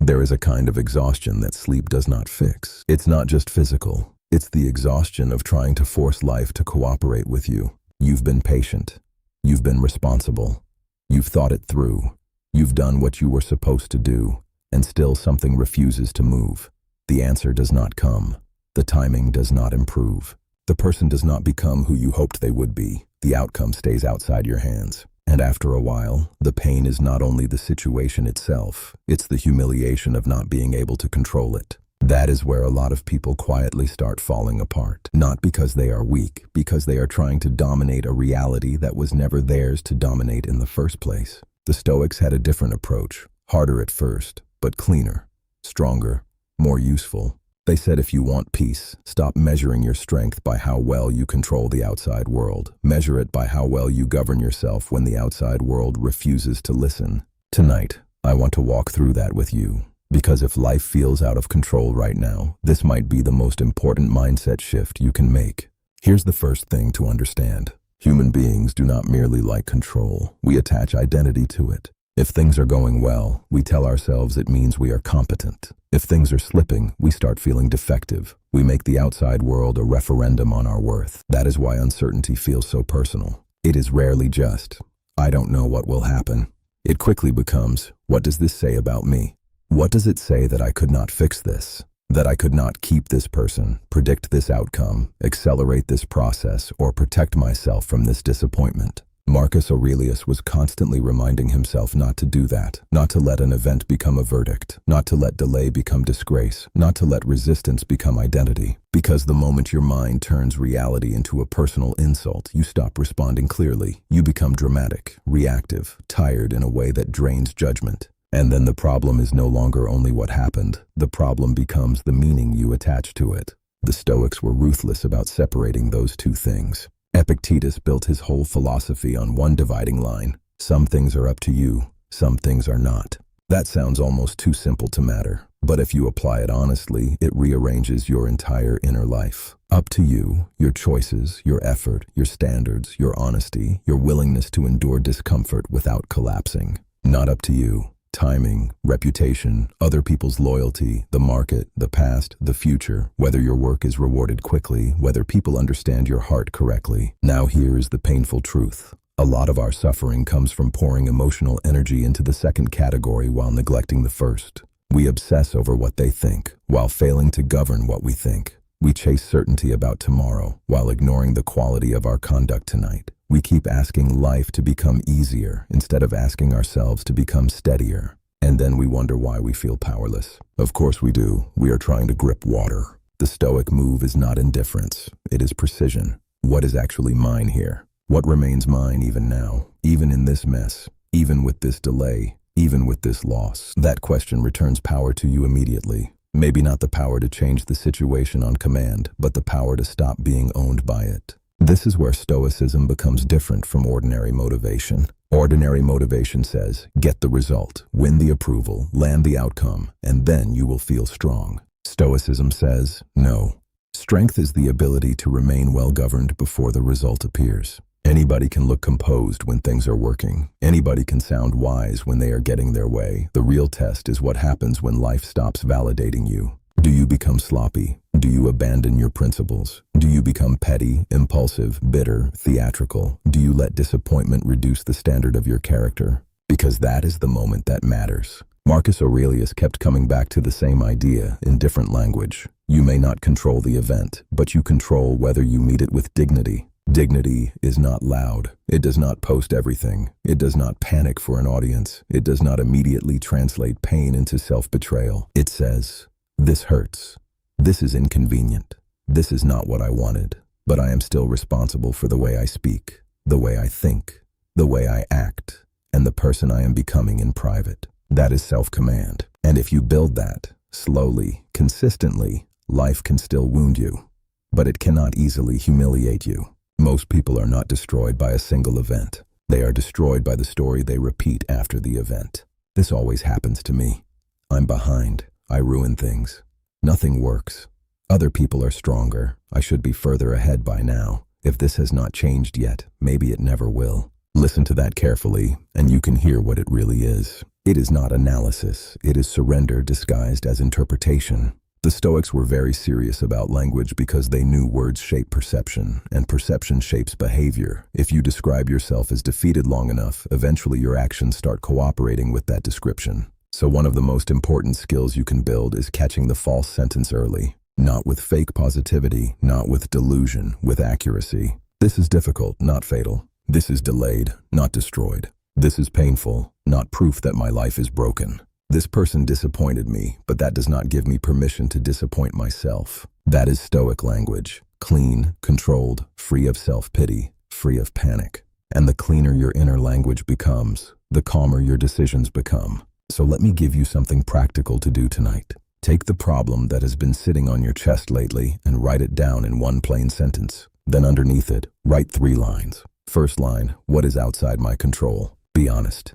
There is a kind of exhaustion that sleep does not fix. It's not just physical. It's the exhaustion of trying to force life to cooperate with you. You've been patient. You've been responsible. You've thought it through. You've done what you were supposed to do, and still something refuses to move. The answer does not come. The timing does not improve. The person does not become who you hoped they would be. The outcome stays outside your hands. And after a while, the pain is not only the situation itself, it's the humiliation of not being able to control it. That is where a lot of people quietly start falling apart. Not because they are weak, because they are trying to dominate a reality that was never theirs to dominate in the first place. The Stoics had a different approach, harder at first, but cleaner, stronger, more useful. They said if you want peace, stop measuring your strength by how well you control the outside world. Measure it by how well you govern yourself when the outside world refuses to listen. Tonight, I want to walk through that with you. Because if life feels out of control right now, this might be the most important mindset shift you can make. Here's the first thing to understand. Human beings do not merely like control. We attach identity to it. If things are going well, we tell ourselves it means we are competent. If things are slipping, we start feeling defective. We make the outside world a referendum on our worth. That is why uncertainty feels so personal. It is rarely just, I don't know what will happen. It quickly becomes, what does this say about me? What does it say that I could not fix this? That I could not keep this person, predict this outcome, accelerate this process, or protect myself from this disappointment? Marcus Aurelius was constantly reminding himself not to do that, not to let an event become a verdict, not to let delay become disgrace, not to let resistance become identity. Because the moment your mind turns reality into a personal insult, you stop responding clearly. You become dramatic, reactive, tired in a way that drains judgment. And then the problem is no longer only what happened. The problem becomes the meaning you attach to it. The Stoics were ruthless about separating those two things. Epictetus built his whole philosophy on one dividing line. Some things are up to you, some things are not. That sounds almost too simple to matter, but if you apply it honestly, it rearranges your entire inner life. Up to you, your choices, your effort, your standards, your honesty, your willingness to endure discomfort without collapsing. Not up to you. Timing, reputation, other people's loyalty, the market, the past, the future, whether your work is rewarded quickly, whether people understand your heart correctly. Now here's the painful truth. A lot of our suffering comes from pouring emotional energy into the second category while neglecting the first. We obsess over what they think, while failing to govern what we think. We chase certainty about tomorrow, while ignoring the quality of our conduct tonight. We keep asking life to become easier instead of asking ourselves to become steadier. And then we wonder why we feel powerless. Of course we do. We are trying to grip water. The Stoic move is not indifference. It is precision. What is actually mine here? What remains mine even now? Even in this mess? Even with this delay? Even with this loss? That question returns power to you immediately. Maybe not the power to change the situation on command, but the power to stop being owned by it. This is where Stoicism becomes different from ordinary motivation. Ordinary motivation says, get the result, win the approval, land the outcome, and then you will feel strong. Stoicism says, no. Strength is the ability to remain well-governed before the result appears. Anybody can look composed when things are working. Anybody can sound wise when they are getting their way. The real test is what happens when life stops validating you. Do you become sloppy? Do you abandon your principles? Do you become petty, impulsive, bitter, theatrical? Do you let disappointment reduce the standard of your character? Because that is the moment that matters. Marcus Aurelius kept coming back to the same idea in different language. You may not control the event, but you control whether you meet it with dignity. Dignity is not loud. It does not post everything. It does not panic for an audience. It does not immediately translate pain into self-betrayal. It says, this hurts. This is inconvenient. This is not what I wanted, but I am still responsible for the way I speak, the way I think, the way I act, and the person I am becoming in private. That is self-command. And if you build that, slowly, consistently, life can still wound you, but it cannot easily humiliate you. Most people are not destroyed by a single event. They are destroyed by the story they repeat after the event. This always happens to me. I'm behind. I ruin things. Nothing works. Other people are stronger. I should be further ahead by now. If this has not changed yet, maybe it never will. Listen to that carefully, and you can hear what it really is. It is not analysis, it is surrender disguised as interpretation. The Stoics were very serious about language because they knew words shape perception, and perception shapes behavior. If you describe yourself as defeated long enough, eventually your actions start cooperating with that description. So one of the most important skills you can build is catching the false sentence early. Not with fake positivity, not with delusion, with accuracy. This is difficult, not fatal. This is delayed, not destroyed. This is painful, not proof that my life is broken. This person disappointed me, but that does not give me permission to disappoint myself. That is Stoic language. Clean, controlled, free of self-pity, free of panic. And the cleaner your inner language becomes, the calmer your decisions become. So let me give you something practical to do tonight. Take the problem that has been sitting on your chest lately and write it down in one plain sentence. Then underneath it, write 3 lines. First line, what is outside my control? Be honest.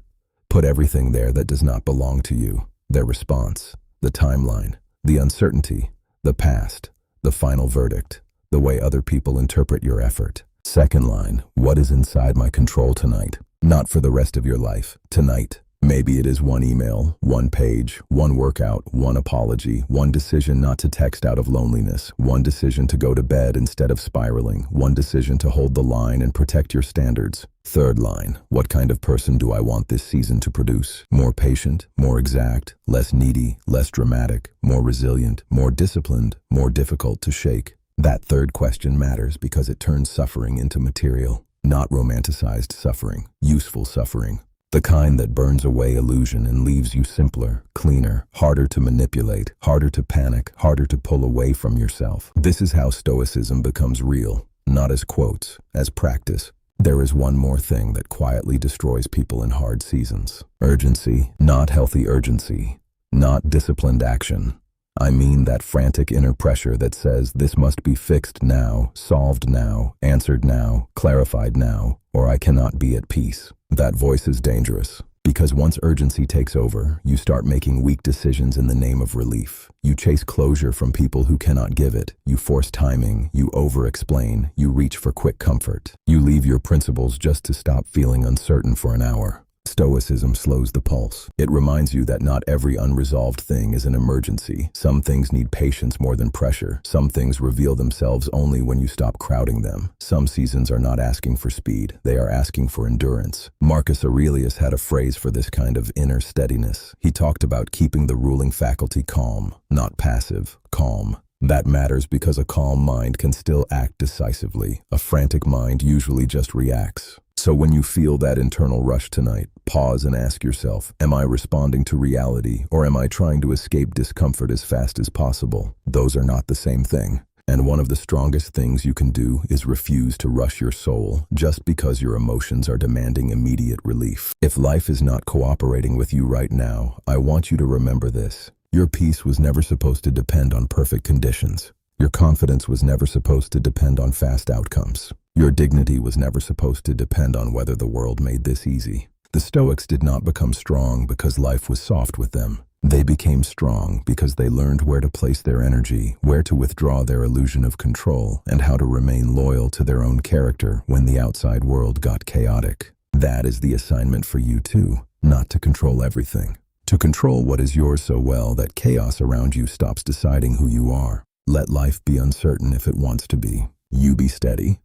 Put everything there that does not belong to you. Their response, the timeline, the uncertainty, the past, the final verdict, the way other people interpret your effort. Second line, what is inside my control tonight? Not for the rest of your life, tonight. Maybe it is 1 email, 1 page, 1 workout, 1 apology, 1 decision not to text out of loneliness, 1 decision to go to bed instead of spiraling, 1 decision to hold the line and protect your standards. Third line, what kind of person do I want this season to produce? More patient, more exact, less needy, less dramatic, more resilient, more disciplined, more difficult to shake. That third question matters because it turns suffering into material, not romanticized suffering, useful suffering. The kind that burns away illusion and leaves you simpler, cleaner, harder to manipulate, harder to panic, harder to pull away from yourself. This is how Stoicism becomes real, not as quotes, as practice. There is one more thing that quietly destroys people in hard seasons. Urgency, not healthy urgency, not disciplined action. I mean that frantic inner pressure that says this must be fixed now, solved now, answered now, clarified now, or I cannot be at peace. That voice is dangerous, because once urgency takes over, you start making weak decisions in the name of relief. You chase closure from people who cannot give it. You force timing, you over-explain, you reach for quick comfort. You leave your principles just to stop feeling uncertain for an hour. Stoicism slows the pulse. It reminds you that not every unresolved thing is an emergency. Some things need patience more than pressure. Some things reveal themselves only when you stop crowding them. Some seasons are not asking for speed. They are asking for endurance. Marcus Aurelius had a phrase for this kind of inner steadiness. He talked about keeping the ruling faculty calm, not passive, calm. That matters because a calm mind can still act decisively. A frantic mind usually just reacts. So when you feel that internal rush tonight, pause and ask yourself, am I responding to reality or am I trying to escape discomfort as fast as possible? Those are not the same thing. And one of the strongest things you can do is refuse to rush your soul just because your emotions are demanding immediate relief. If life is not cooperating with you right now, I want you to remember this. Your peace was never supposed to depend on perfect conditions. Your confidence was never supposed to depend on fast outcomes. Your dignity was never supposed to depend on whether the world made this easy. The Stoics did not become strong because life was soft with them. They became strong because they learned where to place their energy, where to withdraw their illusion of control, and how to remain loyal to their own character when the outside world got chaotic. That is the assignment for you too, not to control everything. To control what is yours so well that chaos around you stops deciding who you are. Let life be uncertain if it wants to be. You be steady,